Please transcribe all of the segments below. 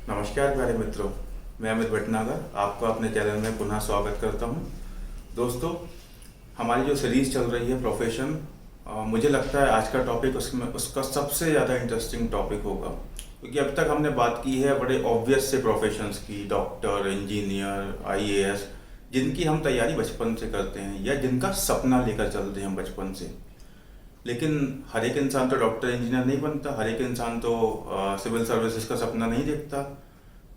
नमस्कार प्यारे मित्रों, मैं अमित भटनागर आपको अपने चैनल में पुनः स्वागत करता हूं। दोस्तों, हमारी जो सीरीज चल रही है प्रोफेशन, मुझे लगता है आज का टॉपिक उसका सबसे ज़्यादा इंटरेस्टिंग टॉपिक होगा, क्योंकि अब तक हमने बात की है बड़े ऑब्वियस से प्रोफेशंस की, डॉक्टर, इंजीनियर, आईएएस, जिनकी हम तैयारी बचपन से करते हैं या जिनका सपना लेकर चलते हैं बचपन से। लेकिन हर एक इंसान तो डॉक्टर इंजीनियर नहीं बनता, हर एक इंसान तो सिविल सर्विसेज का सपना नहीं देखता।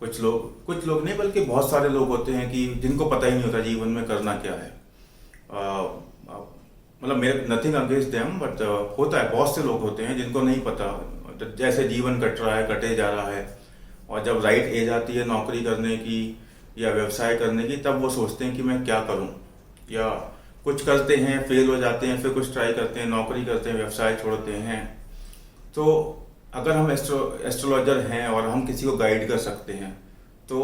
कुछ लोग नहीं, बल्कि बहुत सारे लोग होते हैं कि जिनको पता ही नहीं होता जीवन में करना क्या है। मतलब मेरे नथिंग अगेंस्ट देम, बट होता है, बहुत से लोग होते हैं जिनको नहीं पता, जैसे जीवन कट रहा है, कटे जा रहा है, और जब राइट एज आती है नौकरी करने की या व्यवसाय करने की, तब वो सोचते हैं कि मैं क्या करूं, या कुछ करते हैं, फेल हो जाते हैं, फिर कुछ ट्राई करते हैं, नौकरी करते हैं, व्यवसाय छोड़ते हैं। तो अगर हम एस्ट्रोलॉजर हैं और हम किसी को गाइड कर सकते हैं, तो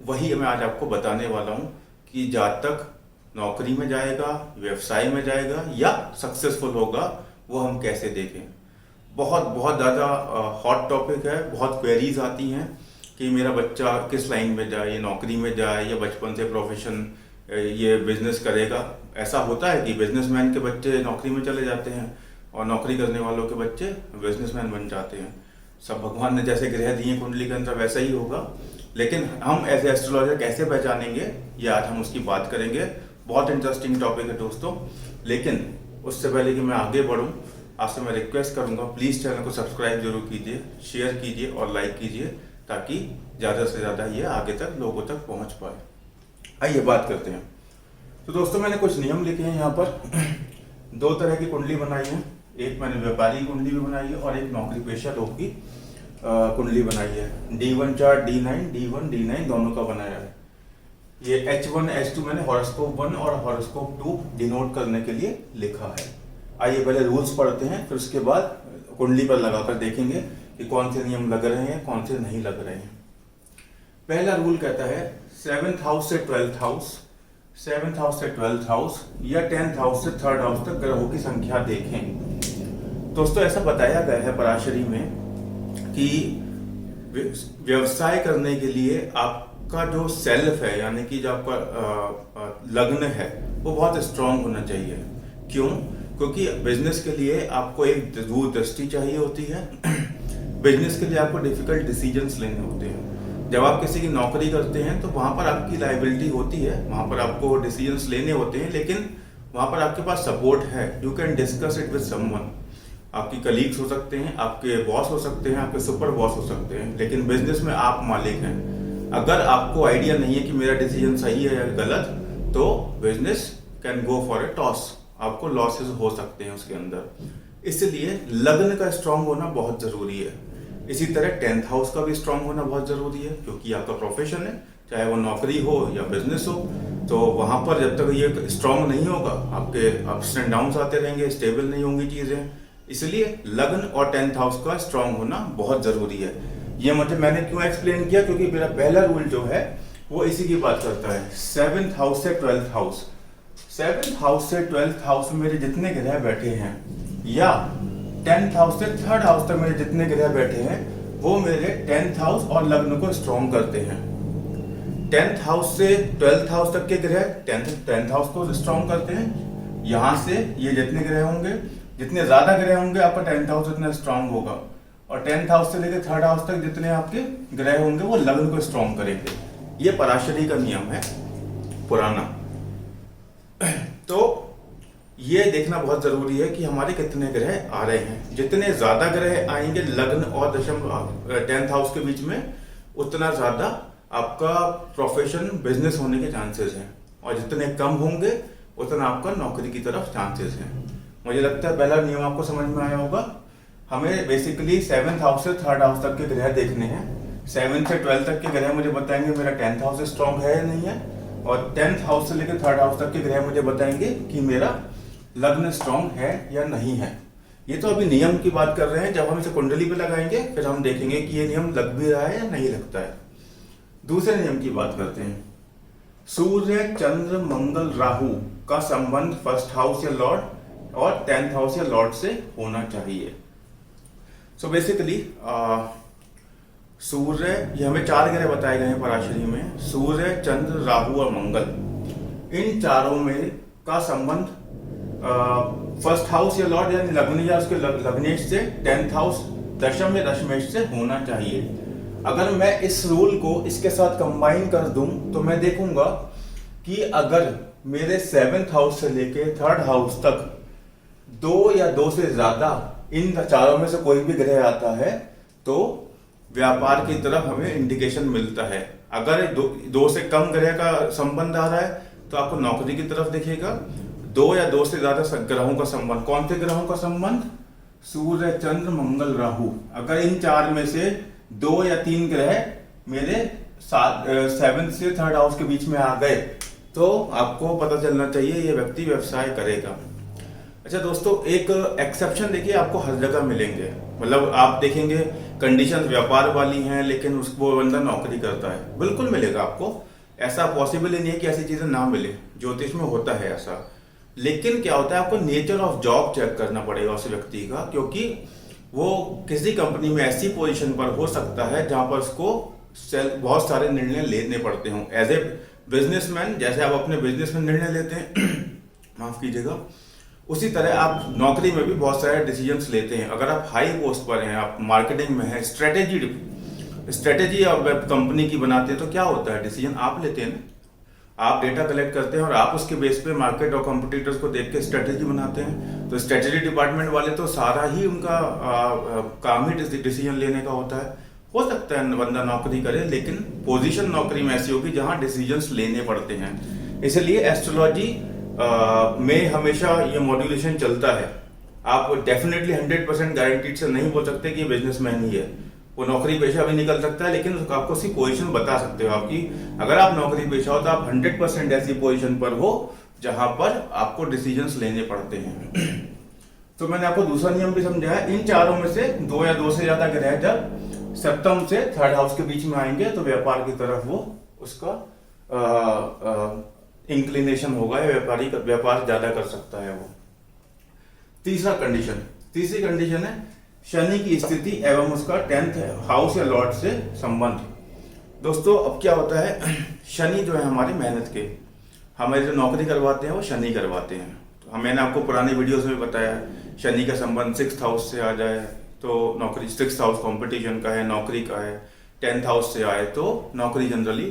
वही मैं आज आपको बताने वाला हूँ कि जब तक नौकरी में जाएगा, व्यवसाय में जाएगा या सक्सेसफुल होगा, वो हम कैसे देखें। बहुत बहुत ज़्यादा हॉट टॉपिक है, बहुत क्वेरीज आती हैं कि मेरा बच्चा किस लाइन में जाए, ये नौकरी में जाए या बचपन से प्रोफेशन ये बिजनेस करेगा। ऐसा होता है कि बिजनेसमैन के बच्चे नौकरी में चले जाते हैं और नौकरी करने वालों के बच्चे बिजनेसमैन बन जाते हैं। सब भगवान ने जैसे ग्रह दिए कुंडली के अंदर वैसा ही होगा। लेकिन हम एज एस्ट्रोलॉजर कैसे पहचानेंगे, ये आज हम उसकी बात करेंगे। बहुत इंटरेस्टिंग टॉपिक है दोस्तों। लेकिन उससे पहले कि मैं आगे बढ़ूँ, आपसे मैं रिक्वेस्ट करूंगा, प्लीज़ चैनल को सब्सक्राइब जरूर कीजिए, शेयर कीजिए और लाइक कीजिए, ताकि ज़्यादा से ज़्यादा ये आगे तक लोगों तक पहुँच पाए। आइए बात करते हैं। तो दोस्तों, मैंने कुछ नियम लिखे हैं यहाँ पर। दो तरह की कुंडली बनाई है, एक मैंने व्यापारी कुंडली भी बनाई है और एक नौकरी पेशा लोग की कुंडली बनाई है। D1 चार्ट, D1 D9 दोनों का बनाया है। ये H1 H2 मैंने हॉरोस्कोप 1 और हॉरोस्कोप 2 डिनोट करने के लिए लिखा है। आइए पहले रूल्स पढ़ते हैं, फिर उसके बाद कुंडली पर लगाकर देखेंगे कि कौन से नियम लग रहे हैं, कौन से नहीं लग रहे हैं। पहला रूल कहता है 7th हाउस से 12th हाउस, 7th हाउस से 12th हाउस या 10th हाउस से 3rd हाउस तक ग्रहों की संख्या देखें। दोस्तों, ऐसा बताया गया है पराशरी में कि व्यवसाय करने के लिए आपका जो सेल्फ है, यानी कि जो आपका लग्न है, वो बहुत स्ट्रांग होना चाहिए। क्यों? क्योंकि बिजनेस के लिए आपको एक दूरदृष्टि चाहिए होती है। बिजनेस के लिए आपको डिफिकल्ट डिसीजंस लेने होते हैं। जब आप किसी की नौकरी करते हैं तो वहां पर आपकी लायबिलिटी होती है, वहां पर आपको डिसीजंस लेने होते हैं, लेकिन वहां पर आपके पास सपोर्ट है। You can discuss it with someone. आपकी कलीग्स हो सकते हैं, आपके बॉस हो सकते हैं, आपके सुपर बॉस हो सकते हैं, लेकिन बिजनेस में आप मालिक हैं। अगर आपको आइडिया नहीं है कि मेरा डिसीजन सही है या गलत, तो business can go for a toss, आपको लॉसेस हो सकते हैं उसके अंदर। इसलिए लग्न का स्ट्रांग होना बहुत जरूरी है। इसी तरह 10th हाउस का भी स्ट्रांग होना बहुत जरूरी है, क्योंकि आपका प्रोफेशन है, चाहे वो नौकरी हो या बिजनेस हो। तो वहां पर जब तक ये स्ट्रांग नहीं होगा, आपके अप्स एंड डाउन्स आते रहेंगे, स्टेबल नहीं होंगी चीजें। इसलिए लग्न और 10th हाउस का स्ट्रांग होना बहुत जरूरी है। ये मैंने क्यों एक्सप्लेन किया, क्योंकि मेरा पहला रूल जो है वो इसी की बात करता है। 7th हाउस से 12th हाउस, 7th हाउस से 12th हाउस में मेरे जितने ग्रह बैठे हैं, या 10th हाउस से 3rd हाउस तक मेरे जितने ग्रह बैठे हैं, वो मेरे 10th हाउस और लग्न को स्ट्रॉन्ग करते हैं। 10th हाउस से 12th हाउस तक के ग्रह 10th हाउस को स्ट्रॉन्ग करते हैं। यहां से ये जितने ग्रह होंगे, जितने ज्यादा ग्रह होंगे, आपका 10th हाउस उतना स्ट्रॉन्ग होगा, और 10th हाउस से लेकर 3rd हाउस तक जितने आपके ग्रह होंगे वो लग्न को स्ट्रॉन्ग करेंगे। ये पराशरी का नियम है पुराना। तो ये देखना बहुत जरूरी है कि हमारे कितने ग्रह आ रहे हैं। जितने ज्यादा ग्रह आएंगे लग्न और दशम 10th हाउस के बीच में, उतना ज्यादा आपका प्रोफेशन बिजनेस होने के चांसेस हैं, और जितने कम होंगे उतना आपका नौकरी की तरफ चांसेस हैं। मुझे लगता है पहला नियम आपको समझ में आया होगा। हमें बेसिकली 7th हाउस से 3rd हाउस तक के ग्रह देखने हैं। 7th से 12th तक के ग्रह मुझे बताएंगे मेरा 10th हाउस स्ट्रॉन्ग है या नहीं है, और 10th हाउस से लेकर 3rd हाउस तक के ग्रह मुझे बताएंगे कि मेरा लग्न स्ट्रॉन्ग है या नहीं है। ये तो अभी नियम की बात कर रहे हैं। जब हम इसे कुंडली पे लगाएंगे, फिर हम देखेंगे कि ये नियम लग भी रहा है या नहीं लगता है। दूसरे नियम की बात करते हैं। सूर्य, चंद्र, मंगल, राहु का संबंध 1st हाउस या लॉर्ड और 10th हाउस या लॉर्ड से होना चाहिए। सो बेसिकली सूर्य, ये हमें 4 ग्रह बताए गए हैं पराशरी में, सूर्य, चंद्र, राहु और मंगल। इन चारों में का संबंध फर्स्ट हाउस या लॉर्ड यानी लग्न या उसके लग्नेश से 10th हाउस दशम या दशमेश से होना चाहिए। अगर मैं इस रूल को इसके साथ कंबाइन कर दूं तो मैं देखूंगा कि अगर मेरे 7th हाउस से लेके 3rd हाउस तक 2 या 2 से ज्यादा इन चारों में से कोई भी ग्रह आता है तो व्यापार की तरफ हमें इंडिकेशन मिलता है। अगर 2 से कम ग्रह का संबंध आ रहा है तो आपको नौकरी की तरफ दिखेगा। 2 या 2 से ज्यादा ग्रहों का संबंध, कौन से ग्रहों का संबंध? सूर्य, चंद्र, मंगल, राहु। अगर इन 4 में से 2 या 3 ग्रह मेरे 7th से 3rd हाउस के बीच में आ गए तो आपको पता चलना चाहिए ये व्यक्ति व्यवसाय करेगा। अच्छा दोस्तों, एक एक्सेप्शन देखिए आपको हर जगह मिलेंगे। मतलब आप देखेंगे कंडीशन व्यापार वाली हैं लेकिन उसको बंदा नौकरी करता है, बिल्कुल मिलेगा आपको। ऐसा पॉसिबल ही नहीं है कि ऐसी चीजें ना मिले, ज्योतिष में होता है ऐसा। लेकिन क्या होता है, आपको नेचर ऑफ जॉब चेक करना पड़ेगा उस व्यक्ति का, क्योंकि वो किसी कंपनी में ऐसी पोजीशन पर हो सकता है जहां पर उसको बहुत सारे निर्णय लेने पड़ते हों। एज ए बिजनेसमैन, जैसे आप अपने बिजनेस में निर्णय लेते हैं माफ कीजिएगा, उसी तरह आप नौकरी में भी बहुत सारे डिसीजंस लेते हैं। अगर आप हाई पोस्ट पर हैं, आप मार्केटिंग में हैं, स्ट्रेटेजी आप कंपनी की बनाते हैं तो क्या होता है, डिसीजन आप लेते हैं। आप डेटा कलेक्ट करते हैं और आप उसके बेस पे मार्केट और कॉम्पिटिटर्स को देख के स्ट्रेटेजी बनाते हैं। तो स्ट्रेटेजी डिपार्टमेंट वाले तो सारा ही उनका काम ही डिसीजन लेने का होता है। हो सकता है बंदा नौकरी करे लेकिन पोजीशन नौकरी में ऐसी होगी जहां डिसीजंस लेने पड़ते हैं। इसलिए एस्ट्रोलॉजी में हमेशा ये मॉड्यूलेशन चलता है। आप डेफिनेटली 100% गारंटीड से नहीं बोल सकते कि बिजनेसमैन ही है, वो नौकरी पेशा भी निकल सकता है, लेकिन आपको उसकी पोजीशन बता सकते हो आपकी। अगर आप नौकरी पेशा हो तो आप 100% ऐसी पोजीशन पर हो जहां पर आपको डिसीजंस लेने पड़ते हैं। तो मैंने आपको दूसरा नियम भी समझाया। इन चारों में से 2 या 2 से ज्यादा ग्रह जब 7th से 3rd हाउस के बीच में आएंगे तो व्यापार की तरफ वो उसका इंक्लिनेशन होगा या व्यापार ज्यादा कर सकता है वो। तीसरी कंडीशन है शनि की स्थिति एवं उसका 10th हाउस या लॉर्ड से संबंध। दोस्तों अब क्या होता है, शनि जो है हमारी मेहनत के, हमारे जो नौकरी करवाते हैं वो शनि करवाते हैं। तो मैंने आपको पुराने वीडियोस में बताया शनि का संबंध 6th हाउस से आ जाए तो नौकरी, 6th हाउस कंपटीशन का है, नौकरी का है। 10th हाउस से आए तो नौकरी जनरली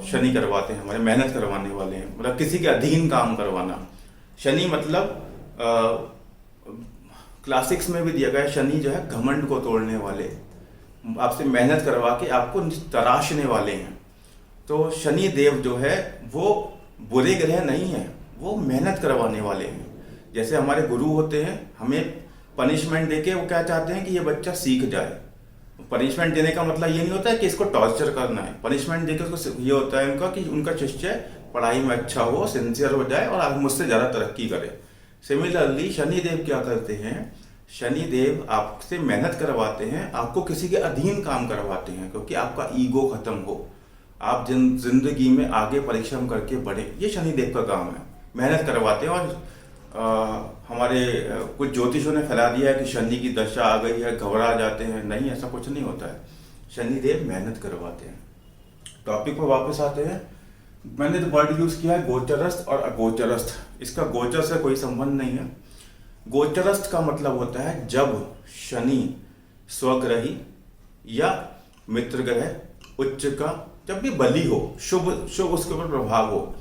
शनि करवाते हैं, हमारे मेहनत करवाने वाले हैं, मतलब किसी के अधीन काम करवाना। शनि मतलब क्लासिक्स में भी दिया गया है, शनि जो है घमंड को तोड़ने वाले, आपसे मेहनत करवा के आपको तराशने वाले हैं। तो शनि देव जो है वो बुरे ग्रह नहीं है, वो मेहनत करवाने वाले हैं। जैसे हमारे गुरु होते हैं, हमें पनिशमेंट देके वो क्या चाहते हैं कि ये बच्चा सीख जाए। पनिशमेंट देने का मतलब ये नहीं होता है कि इसको टॉर्चर करना है। पनिशमेंट देके उसको ये होता है उनका कि उनका शिष्य पढ़ाई में अच्छा हो, सिंसियर हो जाए और मुझसे ज्यादा तरक्की करे। सिमिलरली शनि देव क्या करते हैं, शनि देव आपसे मेहनत करवाते हैं, आपको किसी के अधीन काम करवाते हैं क्योंकि आपका ईगो खत्म हो, आप जिंदगी में आगे परिश्रम करके बढ़े। ये शनि देव का काम है, मेहनत करवाते हैं। और हमारे कुछ ज्योतिषों ने फैला दिया है कि शनि की दशा आ गई है, घबरा जाते हैं। नहीं, ऐसा कुछ नहीं होता है, शनि देव मेहनत करवाते हैं। टॉपिक पर वापस आते हैं। मैंने तो वर्ड यूज किया है गोचरस्थ और अगोचरस्थ। इसका गोचर से कोई संबंध नहीं है। गोचरस्थ का मतलब होता है जब शनि स्वग्रही या मित्र ग्रह उच्च का जब भी बली हो, शुभ उसके ऊपर प्रभाव हो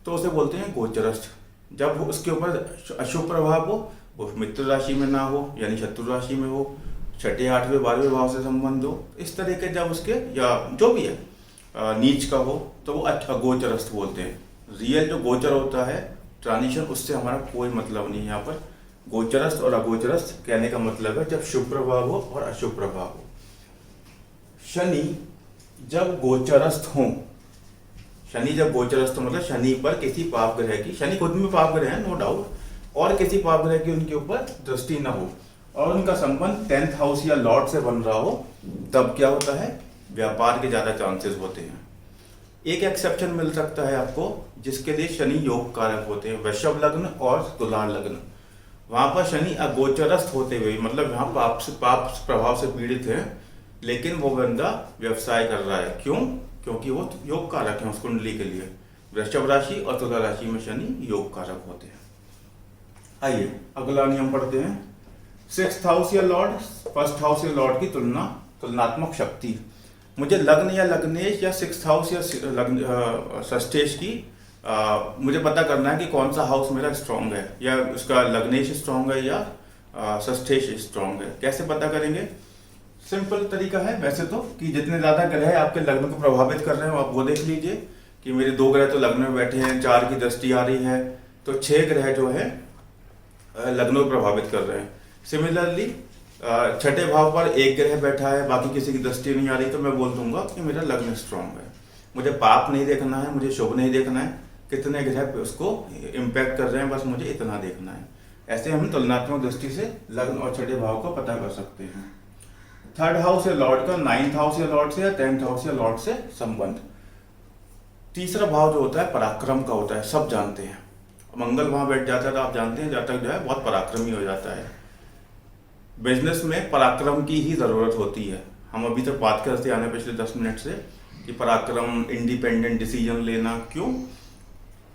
तो उसे बोलते हैं गोचरस्थ। जब उसके ऊपर अशुभ प्रभाव हो, वो मित्र राशि में ना हो यानी शत्रु राशि में हो, 6ठे 8वें 12वें भाव से संबंध हो, इस तरह के जब उसके या जो भी है नीच का हो तो वो अगोचरस्थ बोलते हैं। रियल जो गोचर होता है ट्रांजिशन, उससे हमारा कोई मतलब नहीं है। यहाँ पर गोचरस्थ और अगोचरस्थ कहने का मतलब है जब शुभ प्रभाव हो और अशुभ प्रभाव हो। शनि जब गोचरस्थ हो, शनि जब गोचरस्थ मतलब शनि पर किसी पाप ग्रह की, शनि खुद में पाप ग्रह है नो डाउट, और किसी पाप ग्रह की उनके ऊपर दृष्टि न हो और उनका संबंध 10th हाउस या लॉर्ड से बन रहा हो, तब क्या होता है, व्यापार के ज्यादा चांसेस होते हैं। एक एक्सेप्शन मिल सकता है आपको जिसके लिए शनि योग कारक होते हैं, वृषभ लग्न और तुला लग्न। वहां पर शनि अगोचरस्थ होते हुए मतलब यहाँ पाप प्रभाव से पीड़ित है लेकिन वो बंदा व्यवसाय कर रहा है। क्यों? क्योंकि वो योग कारक है उस कुंडली के लिए। वृषभ राशि और तुला राशि में शनि योग कारक होते हैं। आइए अगला नियम पढ़ते हैं। 6th हाउस या लॉर्ड, 1st हाउस या लॉर्ड की तुलना, तुलनात्मक शक्ति। मुझे लग्न या लग्नेश या 6th हाउस या षष्ठेश की मुझे पता करना है कि कौन सा हाउस मेरा स्ट्रांग है, या उसका लग्नेश स्ट्रांग है या षष्ठेश स्ट्रांग है। कैसे पता करेंगे? सिंपल तरीका है वैसे तो, कि जितने ज्यादा ग्रह आपके लग्न को प्रभावित कर रहे हैं आप वो देख लीजिए कि मेरे 2 ग्रह तो लग्न में बैठे हैं, 4 की दृष्टि आ रही है, तो 6 ग्रह जो है लग्न को प्रभावित कर रहे हैं। सिमिलरली 6ठे भाव पर 1 ग्रह बैठा है, बाकी किसी की दृष्टि नहीं आ रही, तो मैं बोल दूंगा कि मेरा लग्न स्ट्रांग है। मुझे पाप नहीं देखना है, मुझे शुभ नहीं देखना है, कितने ग्रह उसको इम्पैक्ट कर रहे हैं बस मुझे इतना देखना है। ऐसे हम तुलनात्मक दृष्टि से लग्न और 6ठे भाव को पता कर सकते हैं। 3rd हाउस या लॉर्ड का 9th हाउस या लॉर्ड से या 10th हाउस या लॉर्ड से संबंध। तीसरा भाव जो होता है पराक्रम का होता है, सब जानते हैं। मंगल वहां बैठ जाता है तो आप जानते हैं जातक जो है बहुत पराक्रमी हो जाता है। बिजनेस में पराक्रम की ही जरूरत होती है। हम अभी तक बात करते आने पिछले 10 मिनट से कि पराक्रम, इंडिपेंडेंट डिसीजन लेना। क्यों?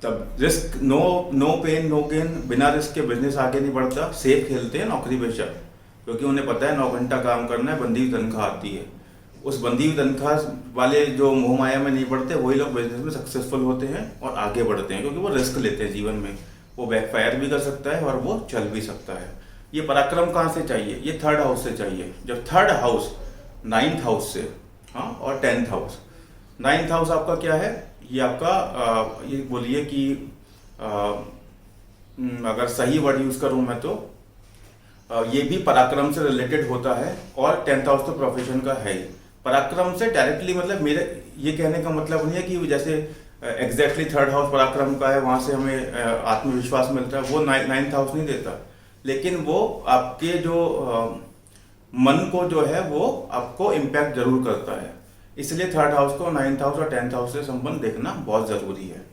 तब risk, no pain no gain, बिना रिस्क के बिजनेस आगे नहीं बढ़ता। सेफ खेलते हैं नौकरी पेशा, क्योंकि उन्हें पता है 9 घंटा काम करना है, बंधी हुई तनख्वाह आती है। उस बंधी हुई तनख्वाह वाले जो मोह माया में नहीं पड़ते वही लोग बिजनेस में सक्सेसफुल होते हैं और आगे बढ़ते हैं, क्योंकि वो रिस्क लेते हैं जीवन में। वो बैकफायर भी कर सकता है और वो चल भी सकता है। ये पराक्रम कहाँ से चाहिए? ये 3rd हाउस से चाहिए। जब 3rd हाउस 9th हाउस से, हाँ, और 10th हाउस। 9th हाउस आपका क्या है? ये आपका ये बोलिए कि अगर सही वर्ड यूज करूं मैं तो ये भी पराक्रम से रिलेटेड होता है, और 10th हाउस तो प्रोफेशन का है ही। पराक्रम से डायरेक्टली मतलब मेरे ये कहने का मतलब नहीं है कि जैसे एग्जैक्टली 3rd हाउस पराक्रम का है वहां से हमें आत्मविश्वास मिलता है, वो 9th हाउस नहीं देता। लेकिन वो आपके जो मन को जो है वो आपको इम्पैक्ट जरूर करता है। इसलिए 3rd हाउस को 9th हाउस और 10th हाउस से संबंध देखना बहुत जरूरी है।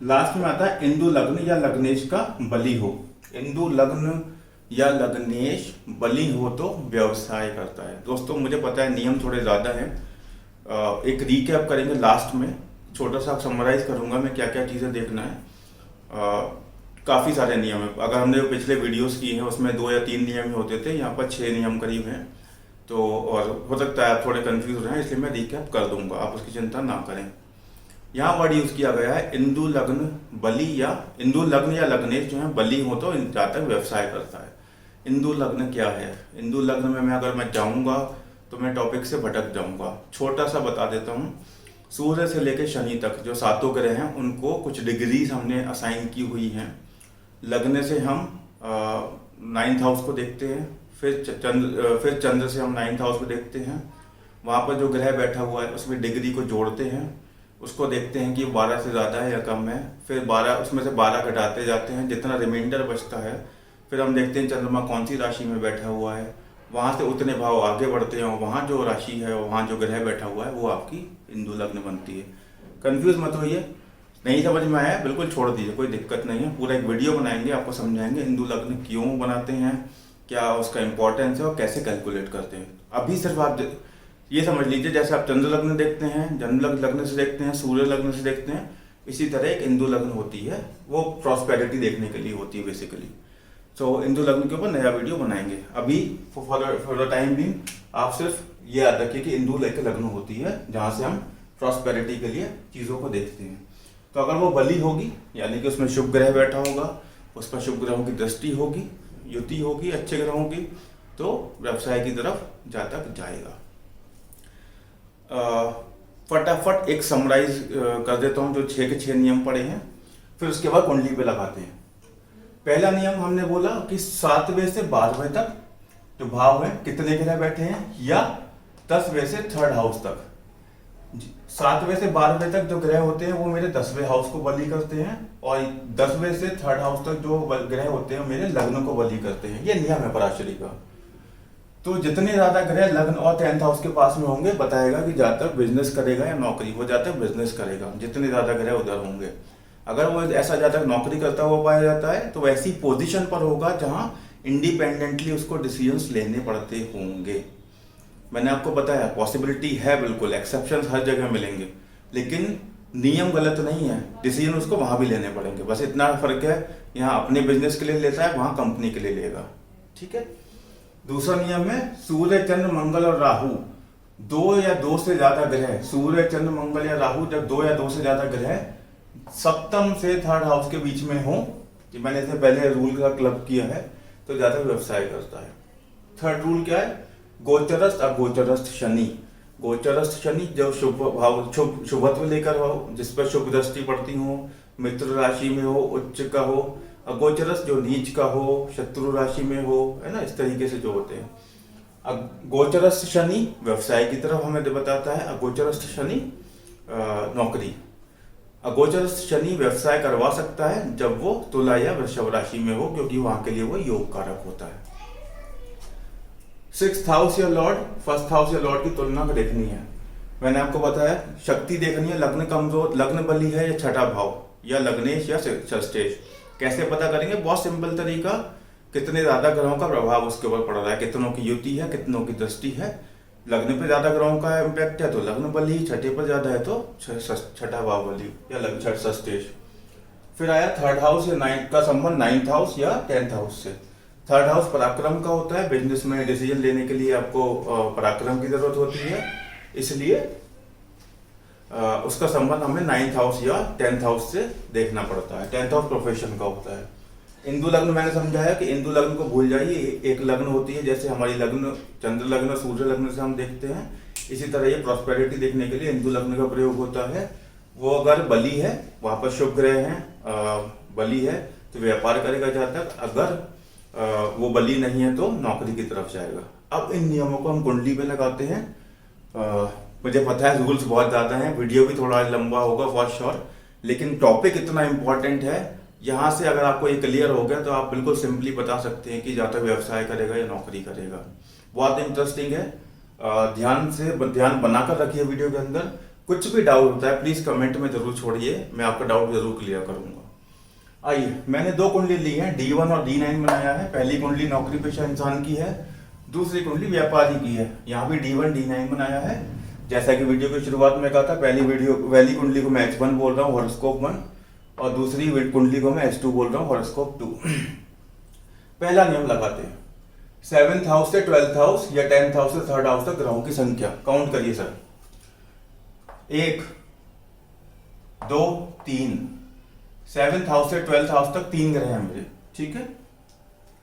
लास्ट में आता है इंदु लग्न या लग्नेश का बली हो। इंदु लग्न या लग्नेश बली हो तो व्यवसाय करता है। दोस्तों मुझे पता है नियम थोड़े ज्यादा हैं, एक रिकैप करेंगे लास्ट में, छोटा सा समराइज करूंगा मैं क्या क्या चीजें देखना है। काफी सारे नियम है। अगर हमने पिछले वीडियोस किए हैं उसमें 2 या 3 नियम ही होते थे, यहाँ पर 6 नियम करीब हैं। तो और हो सकता है आप थोड़े कंफ्यूज हैं, इसलिए मैं रिकैप कर दूंगा, आप उसकी चिंता ना करें। यहाँ वर्ड यूज किया गया है इंदु लग्न बली, या इंदु लग्न या लग्नेश जो है बली हो तो जातक व्यवसाय करता है। इंदु लग्न क्या है? इंदु लग्न में अगर मैं जाऊंगा तो मैं टॉपिक से भटक जाऊंगा। छोटा सा बता देता हूँ। सूर्य से लेकर शनि तक जो 7 ग्रह हैं उनको कुछ डिग्रीज हमने असाइन की हुई हैं। लग्न से हम 9th हाउस को देखते हैं, फिर चंद्र से हम 9th हाउस को देखते हैं। वहाँ पर जो ग्रह बैठा हुआ है उसमें डिग्री को जोड़ते हैं, उसको देखते हैं कि 12 से ज़्यादा है या कम है, फिर 12 उसमें से 12 घटाते जाते हैं, जितना रिमाइंडर बचता है फिर हम देखते हैं चंद्रमा कौन सी राशि में बैठा हुआ है। वहाँ से उतने भाव आगे बढ़ते हैं, वहाँ जो राशि है वहाँ जो ग्रह बैठा हुआ है वो आपकी इंदु लग्न बनती है। कंफ्यूज मत होइए, नहीं समझ में आया बिल्कुल छोड़ दीजिए, कोई दिक्कत नहीं है। पूरा एक वीडियो बनाएंगे, आपको समझाएंगे इंदु लग्न क्यों बनाते हैं, क्या उसका इंपॉर्टेंस है और कैसे कैलकुलेट करते हैं। अभी सिर्फ आप ये समझ लीजिए जैसे आप चंद्र लग्न देखते हैं, जन्म लग्न से देखते हैं, सूर्य लग्न से देखते हैं, इसी तरह एक इंदु लग्न होती है, वो प्रॉस्पेरिटी देखने के लिए होती है बेसिकली। तो इंदु लग्न के ऊपर नया वीडियो बनाएंगे। अभी फॉर द टाइम बीइंग आप सिर्फ ये याद रखिए कि इंदु लग्न होती है जहाँ से हम प्रॉस्पेरिटी के लिए चीज़ों को देखते हैं। तो अगर वो बली होगी यानी कि उसमें शुभ ग्रह बैठा होगा, उस पर शुभ ग्रहों की दृष्टि होगी, युति होगी अच्छे ग्रहों की, तो व्यवसाय की तरफ जातक जाएगा। फटाफट एक समराइज कर देता हूँ जो 6 के 6 नियम पड़े हैं, फिर उसके बाद कुंडली पे लगाते हैं। पहला नियम हमने बोला कि 7वें से 12वें तक जो भाव है कितने ग्रह बैठे हैं, या 10वें से 3rd हाउस तक। 7वें से 12वें तक जो ग्रह होते हैं वो मेरे 10वें हाउस को बली करते हैं, और 10वें से 3rd हाउस तक जो ग्रह होते हैं मेरे लग्न को बली करते हैं। ये नियम है पराशरी का। तो जितने ज्यादा ग्रह लग्न और 10th हाउस के पास में होंगे बताएगा कि जातक बिजनेस करेगा या नौकरी, वो जातक बिजनेस करेगा जितने ज्यादा ग्रह उधर होंगे। अगर वो ऐसा जातक नौकरी करता हुआ पाया जाता है तो वैसी पोजीशन पर होगा जहां इंडिपेंडेंटली उसको डिसीजंस लेने पड़ते होंगे। मैंने आपको बताया पॉसिबिलिटी है, बिल्कुल एक्सेप्शंस हर जगह मिलेंगे, लेकिन नियम गलत नहीं है, डिसीजन उसको वहां भी लेने पड़ेंगे, बस इतना फर्क है, यहाँ अपने बिजनेस के लिए लेता है, वहां कंपनी के लिए लेगा। ठीक है। दूसरा नियम है सूर्य चंद्र मंगल और राहु, दो या दो से ज्यादा ग्रह, सूर्य चंद्र मंगल या राहु जब दो या दो से ज्यादा ग्रह सप्तम से थर्ड हाउस के बीच में हो, कि मैंने इसे पहले रूल का क्लब किया है, तो ज्यादा व्यवसाय करता है। थर्ड रूल क्या है, गोचरस्थ अगोचरस्थ शनि। गोचरस्थ शनि जो शुभ भाव शुभत्व लेकर हो, जिस पर शुभ दृष्टि पड़ती हो, मित्र राशि में हो, उच्च का हो, अगोचरस्थ जो नीच का हो, शत्रु राशि में हो, है ना, इस तरीके से जो होते हैं। गोचरस्थ शनि व्यवसाय की तरफ हमें बताता है, अगोचरस्थ शनि नौकरी। अगोचरस्थ शनि व्यवसाय करवा सकता है जब वो तुला या वृषभ राशि में हो, क्योंकि वहां के लिए वो योग कारक होता है। 6th हाउस या लॉर्ड, 1st हाउस या लॉर्ड की तुलना देखनी है। मैंने आपको बताया शक्ति देखनी है, लग्न कमजोर, लग्न बली है या छठा भाव या लग्नेश या षष्ठेश। कैसे पता करेंगे, बहुत सिंपल तरीका, कितने ज्यादा ग्रहों का प्रभाव उसके ऊपर पड़ रहा है, कितनों की युति है, कितनों की दृष्टि है। लग्न पे ज्यादा ग्रहों का इम्पैक्ट है तो लग्न बली, छठे पर ज्यादा है तो छठा भाव बली या लग्न षष्ठेश। फिर आया 3rd हाउस या 9th का संबंध 9th हाउस या 10th हाउस से। 3rd हाउस पराक्रम का होता है, बिजनेस में डिसीजन लेने के लिए आपको पराक्रम की जरूरत होती है, इसलिए उसका संबंध हमें 9th हाउस या 10th हाउस से देखना पड़ता है। 10th हाउस प्रोफेशन का होता है। इंदु लग्न मैंने समझाया कि इंदु लग्न को भूल जाइए, एक लग्न होती है, जैसे हमारी लग्न चंद्र लग्न और सूर्य लग्न से हम देखते हैं, इसी तरह ये प्रॉस्पेरिटी देखने के लिए इंदु लग्न का प्रयोग होता है। वो अगर बली है, वहां पर शुभ ग्रह है, बली है तो व्यापार करेगा जातक, अगर वो बली नहीं है तो नौकरी की तरफ जाएगा। अब इन नियमों को हम कुंडली पे लगाते हैं। मुझे पता है रूल्स बहुत ज्यादा हैं, वीडियो भी थोड़ा लंबा होगा फॉर श्योर, लेकिन टॉपिक इतना इंपॉर्टेंट है, यहाँ से अगर आपको ये क्लियर हो गया तो आप बिल्कुल सिंपली बता सकते हैं कि जातक व्यवसाय करेगा या नौकरी करेगा। बहुत इंटरेस्टिंग है, ध्यान बनाकर रखिए वीडियो के अंदर। कुछ भी डाउट होता है प्लीज कमेंट में जरूर छोड़िए, मैं आपका डाउट जरूर क्लियर करूंगा। आइए, मैंने दो कुंडली ली है, D1 और D9 बनाया है। पहली कुंडली नौकरी पेशा इंसान की है, दूसरी कुंडली व्यापारी की है। यहाँ भी D1 D9 बनाया है। जैसा कि वीडियो की शुरुआत में कहा था, पहली कुंडली को मैं H1 बोल रहा हूँ, हॉरोस्कोप 1, और दूसरी कुंडली को मैं H2 बोल रहा हूँ, हॉरोस्कोप 2। पहला नियम लगाते हैं, 7th हाउस से 12th हाउस या 10th हाउस से 3rd हाउस तक ग्रहों की संख्या काउंट करिए सर। 1 2 3, 7th हाउस से 12th हाउस तक 3 ग्रह हैं मेरे, ठीक है।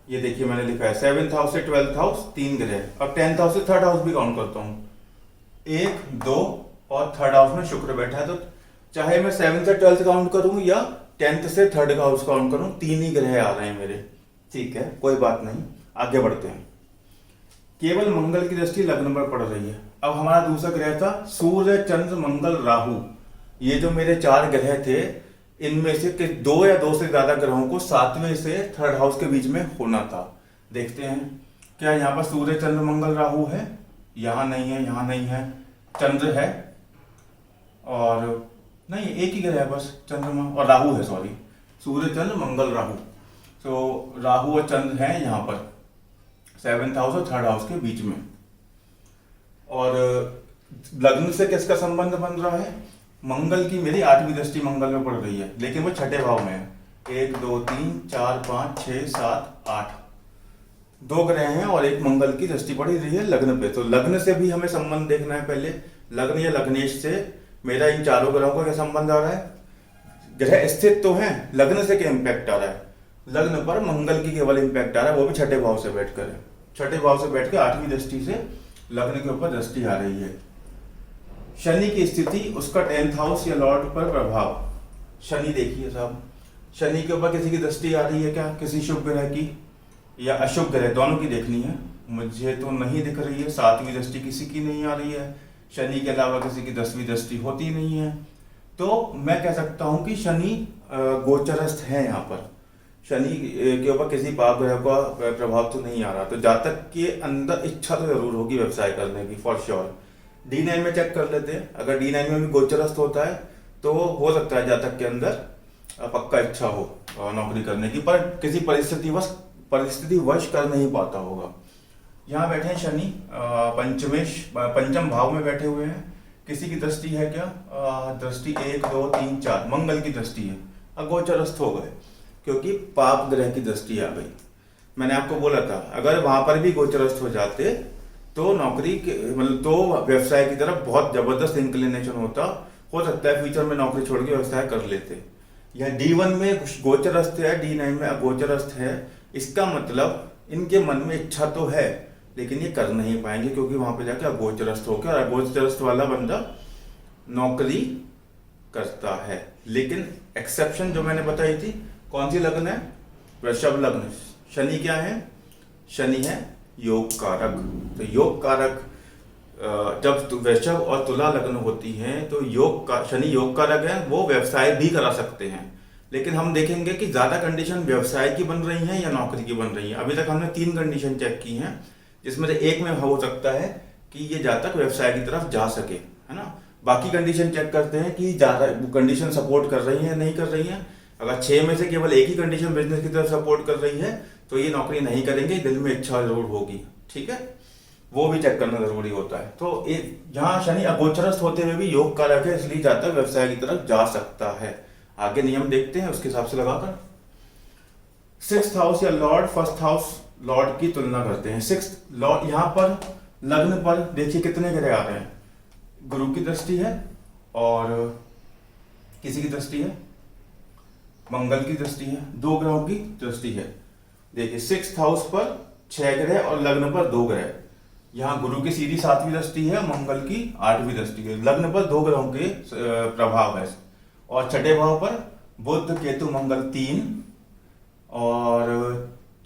ये देखिए मैंने लिखा है 7th हाउस से 12th हाउस 3 ग्रह। अब 10th हाउस से 3rd हाउस भी काउंट करता हूँ, 1 2 और 3rd हाउस में शुक्र बैठा है, तो चाहे मैं 7th से 12th काउंट करूं या 10th से 3rd हाउस काउंट करूं, 3 ही ग्रह आ रहे हैं मेरे, ठीक है, कोई बात नहीं। आगे बढ़ते हैं। केवल मंगल की दृष्टि लग्न पर पड़ रही है। अब हमारा दूसरा ग्रह था सूर्य चंद्र मंगल राहु। ये जो मेरे 4 ग्रह थे, इनमें से 2 या 2 से ज्यादा ग्रहों को 7वें से 3rd हाउस के बीच में होना था। देखते हैं क्या यहाँ पर सूर्य चंद्र मंगल राहु है, यहाँ नहीं है, यहाँ नहीं है, चंद्र है और नहीं, एक ही ग्रह है बस, चंद्रमा और राहु है, सॉरी, सूर्य चंद्र मंगल राहु। तो राहु और चंद्र है यहाँ पर 7th हाउस और 3rd हाउस के बीच में। और लग्न से किसका संबंध बन रहा है, मंगल की मेरी 8वीं दृष्टि मंगल में पड़ रही है, लेकिन वो छठे भाव में है। 1 2 3 4 5 6 7 8, 2 ग्रह हैं और एक मंगल की दृष्टि पड़ी रही है लग्न पे। तो लग्न से भी हमें संबंध देखना है पहले। लग्न या लग्नेश से मेरा इन चारों ग्रहों का क्या संबंध आ रहा है, ग्रह स्थित तो है, लग्न से क्या इंपैक्ट आ रहा है, लग्न पर मंगल की केवल इंपैक्ट आ रहा है, वो भी छठे भाव से बैठकर है। छठे भाव से बैठकर 8वीं दृष्टि से लग्न के ऊपर दृष्टि आ रही है। शनि की स्थिति, उसका 10th हाउस या लॉर्ड पर प्रभाव। शनि देखिए साहब, शनि के ऊपर किसी की दृष्टि आ रही है क्या, किसी शुभ ग्रह की या अशुभ ग्रह, दोनों की देखनी है। मुझे तो नहीं दिख रही है, 7वीं दृष्टि किसी की नहीं आ रही है, शनि के अलावा किसी की 10वीं दृष्टि होती नहीं है। तो मैं कह सकता हूं कि शनि गोचरस्थ है। यहाँ पर शनि के ऊपर किसी पाप ग्रह का प्रभाव तो नहीं आ रहा, तो जातक के अंदर इच्छा तो जरूर होगी व्यवसाय करने की, फॉर श्योर। D9 में चेक कर लेते हैं, अगर D9 में भी गोचरस्थ होता है तो हो सकता है जातक के अंदर पक्का इच्छा हो नौकरी करने की, पर किसी परिस्थितिवश कर नहीं पाता होगा। यहाँ बैठे हैं शनि पंचम भाव में बैठे हुए हैं। किसी की दृष्टि है क्या? दृष्टि 1 2 3 4 मंगल की दृष्टि है। अगोचरस्थ हो गए क्योंकि पाप ग्रह की दृष्टि आ गई। मैंने आपको बोला था अगर वहां पर भी गोचरस्थ हो जाते तो नौकरी मतलब तो व्यवसाय की तरफ बहुत जबरदस्त इंक्लिनेशन होता। हो सकता है फ्यूचर में नौकरी छोड़ के व्यवसाय कर लेते। यह D1 में गोचरस्थ है, D9 में अगोचरस्थ है। इसका मतलब इनके मन में इच्छा तो है लेकिन ये कर नहीं पाएंगे क्योंकि वहां पे जाके अगोचरस्थ होकर, और अगोचरस्थ वाला बंदा नौकरी करता है। लेकिन एक्सेप्शन जो मैंने बताई थी, कौन सी लग्न है? वृषभ लग्न। शनि क्या है? शनि है योग कारक। तो योग कारक जब वृषभ और तुला लग्न होती हैं तो शनि योग कारक है, वो व्यवसाय भी करा सकते हैं। लेकिन हम देखेंगे कि ज्यादा कंडीशन व्यवसाय की बन रही हैं या नौकरी की बन रही है। अभी तक हमने 3 कंडीशन चेक की हैं जिसमें से एक में हो सकता है कि ये जातक व्यवसाय की तरफ जा सके, है ना। बाकी कंडीशन चेक करते हैं कि ज्यादा कंडीशन सपोर्ट कर रही है नहीं कर रही है। अगर 6 में से केवल एक ही कंडीशन बिजनेस की तरफ सपोर्ट कर रही है तो ये नौकरी नहीं करेंगे, दिल में इच्छा जरूर होगी, ठीक है, वो भी चेक करना जरूरी होता है। तो यहाँ शनि अगोचरस्थ होते हुए भी योग कारक है, इसलिए जातक व्यवसाय की तरफ जा सकता है। आगे नियम देखते हैं उसके हिसाब से लगाकर। 6th हाउस या लॉर्ड, 1st हाउस लॉर्ड की तुलना करते हैं। 6th लॉर्ड, यहाँ पर लग्न पर देखिए कितने ग्रह आ रहे हैं। गुरु की दृष्टि है और किसी की दृष्टि है, मंगल की दृष्टि है, 2 ग्रहों की दृष्टि है। देखिए 6th हाउस पर 6 ग्रह और लग्न पर 2 ग्रह। यहाँ गुरु की सीधी 7वीं दृष्टि है, मंगल की 8वीं दृष्टि है। लग्न पर 2 ग्रहों के प्रभाव है। और छठे भाव पर बुध केतु मंगल 3 और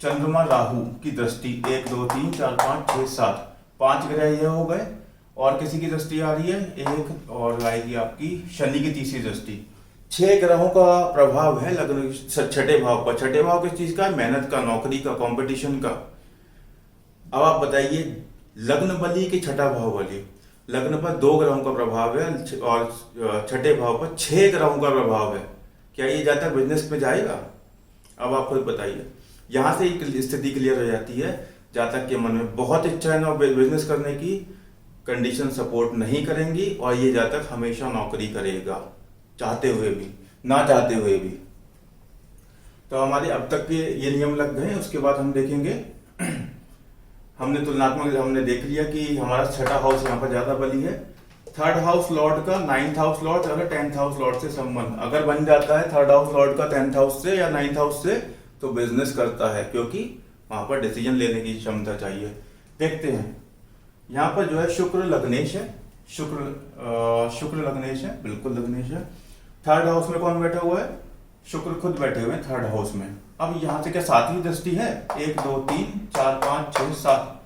चंद्रमा राहु की दृष्टि 1 2 3 4 5 6 7 5 ग्रह ये हो गए। और किसी की दृष्टि आ रही है एक, और आएगी आपकी शनि की तीसरी दृष्टि। 6 ग्रहों का प्रभाव है लग्न छठे भाव पर। छठे भाव किस चीज का? मेहनत का, नौकरी का, कंपटीशन का। अब आप बताइए लग्न बली की छठा भाव बली। लग्न पर 2 ग्रहों का प्रभाव है और छठे भाव पर 6 ग्रहों का प्रभाव है। क्या ये जातक बिजनेस में जाएगा? अब आप खुद बताइए। यहां से एक स्थिति क्लियर हो जाती है, जातक के मन में बहुत इच्छा है ना बिजनेस करने की, कंडीशन सपोर्ट नहीं करेंगी और ये जातक हमेशा नौकरी करेगा, चाहते हुए भी ना चाहते हुए भी। तो हमारे अब तक के ये नियम लग गए। उसके बाद हम देखेंगे हमने तुलनात्मक हमने देख लिया कि हमारा छठा हाउस यहाँ पर ज्यादा बली है। 3rd हाउस लॉर्ड का 9th हाउस लॉर्ड अगर 10th हाउस लॉर्ड से संबंध अगर बन जाता है 3rd हाउस लॉर्ड का 10th हाउस से या 9th हाउस से, तो बिजनेस करता है क्योंकि वहां पर डिसीजन लेने की क्षमता चाहिए। देखते हैं यहाँ पर जो है शुक्र लग्नेश है, शुक्र लग्नेश है, बिल्कुल लग्नेश है। 3rd हाउस में कौन बैठा हुआ है? शुक्र खुद बैठे हुए हैं 3rd हाउस में। अब यहाँ से क्या 7वीं दृष्टि है? 1 2 3 4 5 6 7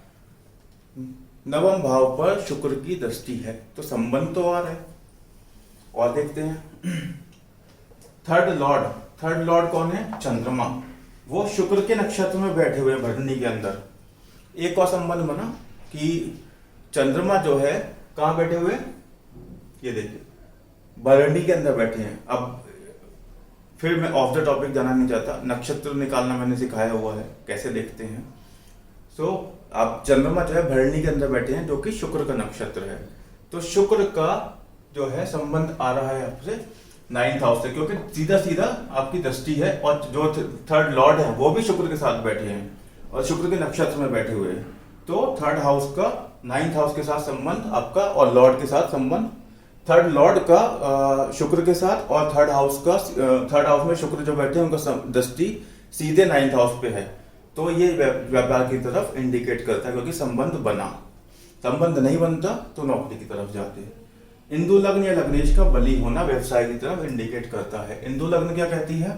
9वें भाव पर शुक्र की दृष्टि है, तो संबंध तो आ रहा है। और देखते हैं 3rd लॉर्ड कौन है? चंद्रमा। वो शुक्र के नक्षत्र में बैठे हुए भरणी के अंदर। एक और संबंध बना कि चंद्रमा जो है कहाँ बैठे हुए? ये देखिए भरणी के अंदर बैठे हैं। अब फिर मैं ऑफ द टॉपिक जाना नहीं चाहता, नक्षत्र निकालना मैंने सिखाया हुआ है कैसे देखते हैं। सो आप चंद्रमा जो है भरणी के अंदर बैठे हैं जो कि शुक्र का नक्षत्र है। तो शुक्र का जो है संबंध आ रहा है आपसे 9th हाउस से, क्योंकि सीधा सीधा आपकी दृष्टि है और जो 3rd लॉर्ड है वो भी शुक्र के साथ बैठे हैं और शुक्र के नक्षत्र में बैठे हुए हैं। तो 3rd हाउस का 9th हाउस के साथ संबंध आपका और लॉर्ड के साथ संबंध, 3rd लॉर्ड का शुक्र के साथ और 3rd हाउस में शुक्र जो बैठे हैं उनका दृष्टि सीधे 9th हाउस पे है। तो ये व्यापार की तरफ इंडिकेट करता है क्योंकि संबंध बना। संबंध नहीं बनता तो नौकरी की तरफ जाते हैं। इंदु लग्न या लग्नेश का बली होना व्यवसाय की तरफ इंडिकेट करता है। इंदु लग्न क्या कहती है?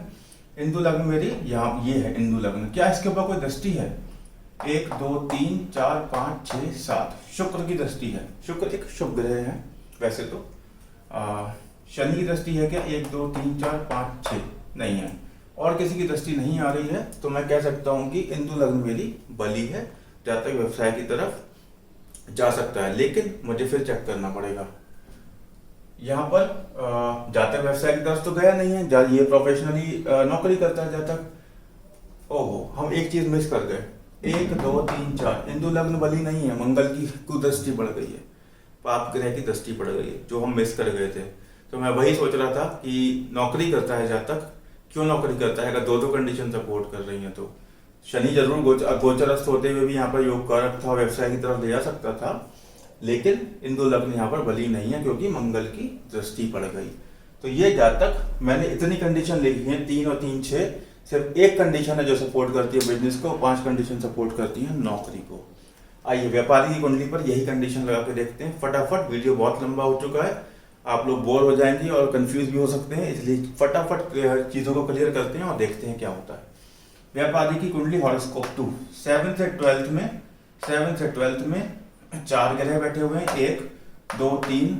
इंदु लग्न मेरी यहाँ ये है इंदु लग्न। क्या इसके ऊपर कोई दृष्टि है? 1 2 3 4 5 6 7 शुक्र की दृष्टि है। शुक्र एक शुभ ग्रह है वैसे तो। शनि की दृष्टि है क्या? 1 2 3 4 5 6 नहीं है। और किसी की दृष्टि नहीं आ रही है तो मैं कह सकता हूं कि इंदु लग्न मेरी बली है, जहां तक व्यवसाय की तरफ जा सकता है। लेकिन मुझे फिर चेक करना पड़ेगा। यहाँ पर जातक व्यवसाय की तरफ तो गया नहीं है, ये प्रोफेशनली नौकरी करता है जातक। ओहो, हम एक चीज मिस कर गए। 1 2 3 4 इंदु लग्न बली नहीं है, मंगल की कुदृष्टि पड़ गई है, पाप ग्रह की दृष्टि पड़ गई है, जो हम मिस कर गए थे। तो मैं वही सोच रहा था कि नौकरी करता है जातक, क्यों नौकरी करता है, अगर दो दो कंडीशन सपोर्ट कर रही हैं तो शनि जरूर गोचरस्थ होते हुए भी यहाँ पर योग कारक था, व्यवसाय की तरफ ले जा सकता था, लेकिन इंदु लग्न यहाँ पर बली नहीं है क्योंकि मंगल की दृष्टि पड़ गई। तो ये जातक मैंने इतनी कंडीशन लिखी है, 3 और 3 6, सिर्फ एक कंडीशन है जो सपोर्ट करती है बिजनेस को, 5 कंडीशन सपोर्ट करती है नौकरी को। आइए व्यापारी की कुंडली पर यही कंडीशन लगा के देखते हैं फटाफट। वीडियो बहुत लंबा हो चुका है, आप लोग बोर हो जाएंगे और कंफ्यूज भी हो सकते हैं, इसलिए फटाफट चीजों को क्लियर करते हैं और देखते हैं क्या होता है। व्यापारी की कुंडली हॉरोस्कोप 2, 7 से 12 में 4 ग्रह बैठे हुए हैं, 1 2 3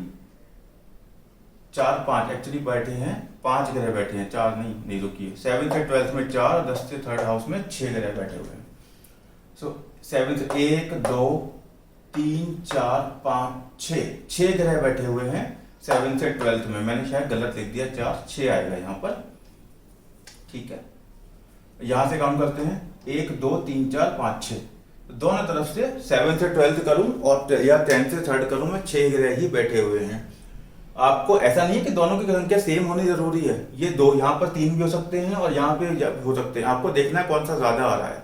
4 5, एक्चुअली बैठे हैं 5 ग्रह बैठे हैं, 4 नहीं रुकिए, 7 से 12 में 4, 10 से 3rd हाउस में 6 ग्रह बैठे हुए हैं। सो 7 से 1 2 3 4 5 6 ग्रह बैठे हुए हैं 7 से 12 में। मैंने शायद गलत लिख दिया, 4 6 आएगा यहाँ पर, ठीक है। यहां से काउंट करते हैं 1 2 3 4 5 6, दोनों तरफ से 7 से 12 करूं और या 10 से 3rd करूं, मैं 6 ग्रह ही बैठे हुए हैं। आपको ऐसा नहीं है कि दोनों की संख्या सेम होनी जरूरी है, ये दो यहाँ पर 3 भी हो सकते हैं और यहाँ पे हो सकते हैं, आपको देखना है कौन सा ज्यादा आ रहा है।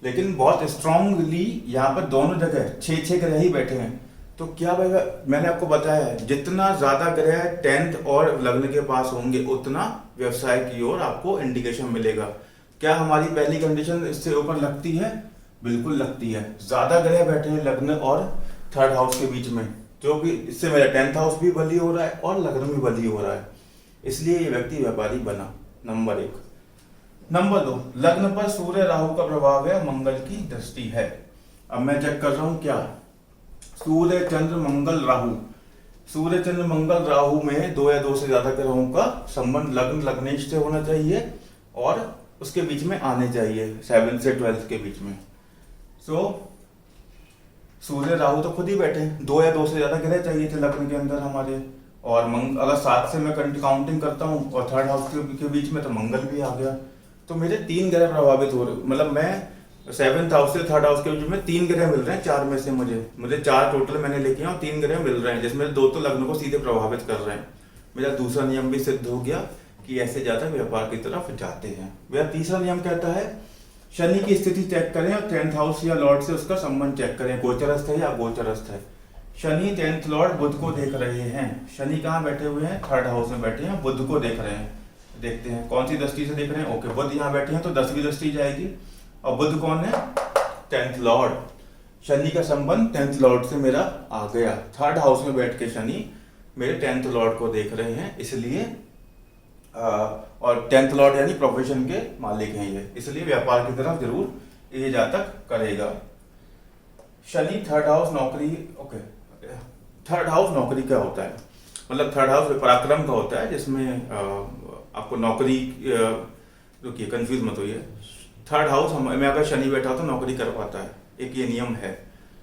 लेकिन बहुत स्ट्रांगली यहाँ पर दोनों जगह 6 ग्रह ही बैठे हैं। तो क्या भाई, मैंने आपको बताया है जितना ज्यादा ग्रह 10th और लग्न के पास होंगे उतना व्यवसाय की ओर आपको इंडिकेशन मिलेगा। क्या हमारी पहली कंडीशन इससे ऊपर लगती है? बिल्कुल लगती है। ज्यादा ग्रह बैठे हैं लग्न और 3rd हाउस के बीच में, जो कि इससे मेरा 10th हाउस भी बली हो रहा है और लग्न भी बली हो रहा है, इसलिए ये व्यक्ति व्यापारी बना। नंबर 1। नंबर 2, लग्न पर सूर्य राहु का प्रभाव है, मंगल की दृष्टि है। अब मैं चेक कर रहा हूं क्या सूर्य चंद्र मंगल राहु, सूर्य चंद्र मंगल राहु में 2 या 2 से ज्यादा ग्रहों का संबंध लग्न लग्नेश से होना चाहिए और उसके बीच में आने चाहिए 7 से 12 के बीच में। सो सूर्य राहु तो खुद ही बैठे, 2 या 2 से ज्यादा ग्रह चाहिए थे लग्न के अंदर हमारे, और अगर 7 से मैं काउंटिंग करता हूँ और 3rd हाउस के बीच में तो मंगल भी आ गया। तो मेरे 3 ग्रह प्रभावित हो रहे, मतलब मैं 7th हाउस से 3rd हाउस के बीच में 3 ग्रह मिल रहे हैं 4 में से, मुझे 4 टोटल मैंने लिखे हैं और 3 ग्रह मिल रहे हैं, जिसमें 2 तो लग्न को सीधे प्रभावित कर रहे हैं। मेरा दूसरा नियम भी सिद्ध हो गया कि ऐसे ज्यादा व्यापार की तरफ जाते हैं। मेरा तीसरा नियम कहता है शनि की स्थिति चेक करें और 10th हाउस या लॉर्ड से उसका संबंध चेक करें, गोचरस्थ है या अगोचरस्थ है। शनि 10th लॉर्ड बुध को देख रहे हैं, शनि कहाँ बैठे हुए हैं? 3rd हाउस में बैठे हैं, बुध को देख रहे हैं। देखते हैं कौन सी दृष्टि से देख रहे हैं। ओके, बुध यहाँ बैठे हैं तो 10वीं दृष्टि जाएगी, और बुध कौन है? 10th Lord. शनि का संबंध 10th लॉर्ड से मेरा आ गया, 3rd हाउस में बैठ के शनि मेरे 10th लॉर्ड को देख रहे हैं, इसलिए और 10th लॉर्ड यानी प्रोफेशन के मालिक हैं ये, इसलिए व्यापार की तरफ जरूर ये जातक करेगा। शनि 3rd हाउस नौकरी, ओके 3rd हाउस नौकरी का होता है, मतलब 3rd हाउस पराक्रम का होता है, जिसमें आपको नौकरी, रुकिए कंफ्यूज मत होइए, 3rd हाउस में अगर शनि बैठा तो नौकरी कर पाता है, एक ये नियम है।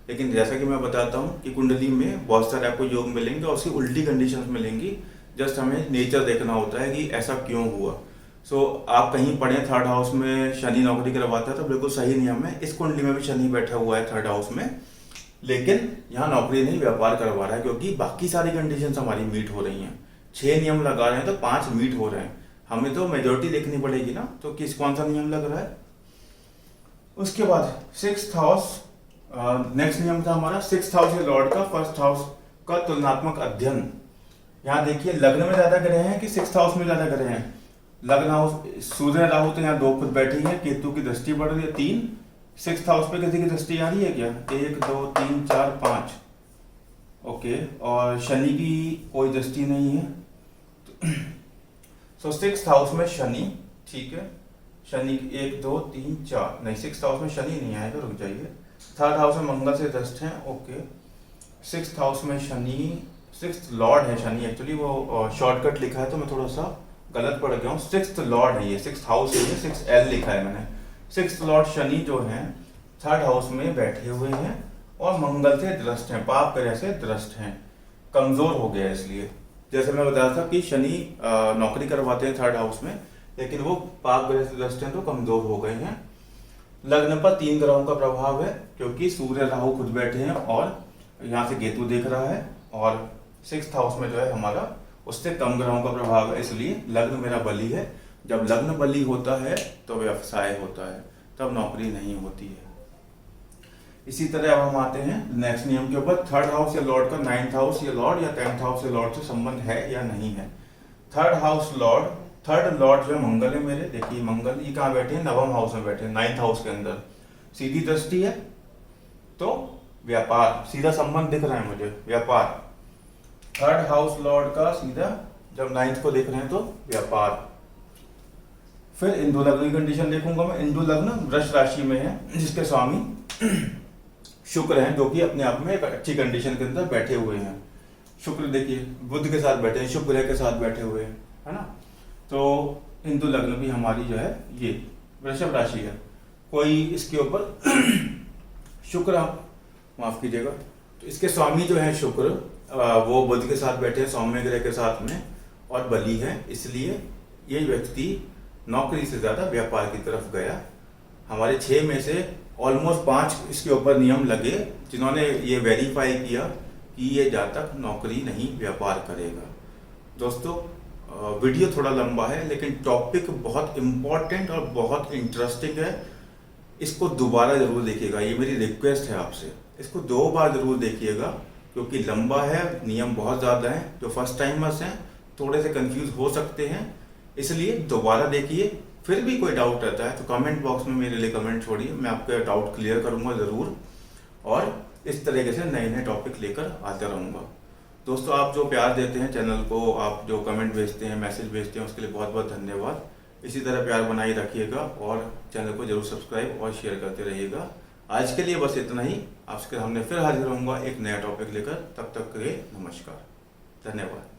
लेकिन जैसा कि मैं बताता हूँ कि कुंडली में बहुत सारे आपको योग मिलेंगे और उसकी उल्टी कंडीशंस मिलेंगी, जस्ट हमें नेचर देखना होता है कि ऐसा क्यों हुआ। सो आप कहीं पढ़े 3rd हाउस में शनि नौकरी करवाता है तो बिल्कुल सही नियम है। इस कुंडली में भी शनि बैठा हुआ है 3rd हाउस में, लेकिन यहाँ नौकरी नहीं व्यापार करवा रहा है, क्योंकि बाकी सारी कंडीशंस हमारी मीट हो रही हैं। 6 नियम लगा रहे हैं तो 5 मीट हो रहे हैं, हमें तो मेजोरिटी देखनी पड़ेगी ना, तो कौन सा नियम लग रहा है। उसके बाद 6th हाउस, नेक्स्ट नियम था हमारा 6th हाउस या लॉर्ड का 1st हाउस का तुलनात्मक अध्ययन। यहाँ देखिए लग्न में ज्यादा ग्रह हैं कि 6th हाउस में ज्यादा ग्रह हैं। लग्न हाउस सूर्य राहु तो यहाँ 2 खुद बैठे हैं, केतु की दृष्टि बढ़ रही है 3, 6th हाउस पे किसी की दृष्टि आ रही है क्या? 1 2 3 4 5, ओके, और शनि की कोई दृष्टि नहीं है। सो 6th हाउस में शनि, ठीक है, शनि 1 2 3 4, नहीं 6th हाउस में शनि नहीं आएगा, रुक जाइए। 3rd हाउस में मंगल से दृष्ट है, ओके। 6th हाउस में शनि, 6th लॉर्ड है शनि, एक्चुअली वो शॉर्टकट लिखा है तो मैं थोड़ा सा गलत पढ़ गया हूँ। 6th लॉर्ड है ये, 6th हाउस है ये, 6L लिखा है मैंने। 6th लॉर्ड शनि जो है 3rd हाउस में बैठे हुए हैं और मंगल से दृष्ट हैं, पाप ग्रह से दृष्ट हैं, कमजोर हो गया इसलिए। जैसे मैं बताया था कि शनि नौकरी करवाते हैं 3rd हाउस में, लेकिन वो पाप ग्रह से दृष्ट हैं तो कमजोर हो गए हैं। लग्न पर 3 ग्रहों का प्रभाव है, क्योंकि सूर्य राहु खुद बैठे हैं और यहाँ से केतु देख रहा है, और 6th हाउस में जो है हमारा उससे कम ग्रहों का प्रभाव है, इसलिए लग्न मेरा बली है। जब लग्न बली होता है तो व्यवसाय होता है, तब नौकरी नहीं होती है। इसी तरह अब हम आते हैं नेक्स्ट नियम के ऊपर। 3rd हाउस या लॉर्ड का 9th हाउस या लॉर्ड या 10th हाउस या लॉर्ड से संबंध है या नहीं है। 3rd house Lord, 3rd Lord जो है मंगल है मेरे। देखिए मंगल ये कहाँ बैठे हैं, 9वें हाउस में बैठे हैं, 9th हाउस के अंदर। सीधी दृष्टि है तो व्यापार, सीधा संबंध दिख रहा है मुझे, व्यापार। 3rd हाउस लॉर्ड का सीधा जब 9th को देख रहे हैं तो व्यापार। फिर इंदु लग्न की कंडीशन देखूंगा मैं। इंदु लग्न वृष राशि में है, जिसके स्वामी शुक्र हैं, जो कि अपने आप में एक अच्छी कंडीशन के अंदर बैठे हुए हैं। शुक्र देखिए बुध के साथ बैठे हैं, शुक्र ग्रह के साथ बैठे हुए हैं, है ना। तो इंदु लग्न भी हमारी जो है ये वृषभ राशि है। कोई इसके ऊपर शुक्र, माफ कीजिएगा, तो इसके स्वामी जो है शुक्र, वो बुध के साथ बैठे हैं, सौम्य ग्रह के साथ में, और बली है, इसलिए ये व्यक्ति नौकरी से ज्यादा व्यापार की तरफ गया। हमारे 6 में से ऑलमोस्ट 5 इसके ऊपर नियम लगे, जिन्होंने ये वेरीफाई किया कि ये जातक नौकरी नहीं व्यापार करेगा। दोस्तों वीडियो थोड़ा लंबा है, लेकिन टॉपिक बहुत इंपॉर्टेंट और बहुत इंटरेस्टिंग है। इसको दोबारा जरूर देखिएगा, ये मेरी रिक्वेस्ट है आपसे। इसको 2 बार जरूर देखिएगा, क्योंकि लंबा है, नियम बहुत ज़्यादा हैं। जो फर्स्ट टाइमर्स हैं थोड़े से कंफ्यूज हो सकते हैं, इसलिए दोबारा देखिए। फिर भी कोई डाउट रहता है तो कमेंट बॉक्स में मेरे लिए कमेंट छोड़िए, मैं आपका डाउट क्लियर करूंगा ज़रूर, और इस तरीके से नए नए टॉपिक लेकर आते रहूँगा। दोस्तों आप जो प्यार देते हैं चैनल को, आप जो कमेंट भेजते हैं, मैसेज भेजते हैं, उसके लिए बहुत बहुत धन्यवाद। इसी तरह प्यार बनाए रखिएगा और चैनल को जरूर सब्सक्राइब और शेयर करते रहिएगा। आज के लिए बस इतना ही। आपके सामने फिर हाजिर होऊंगा एक नया टॉपिक लेकर। तब तक के लिए नमस्कार, धन्यवाद।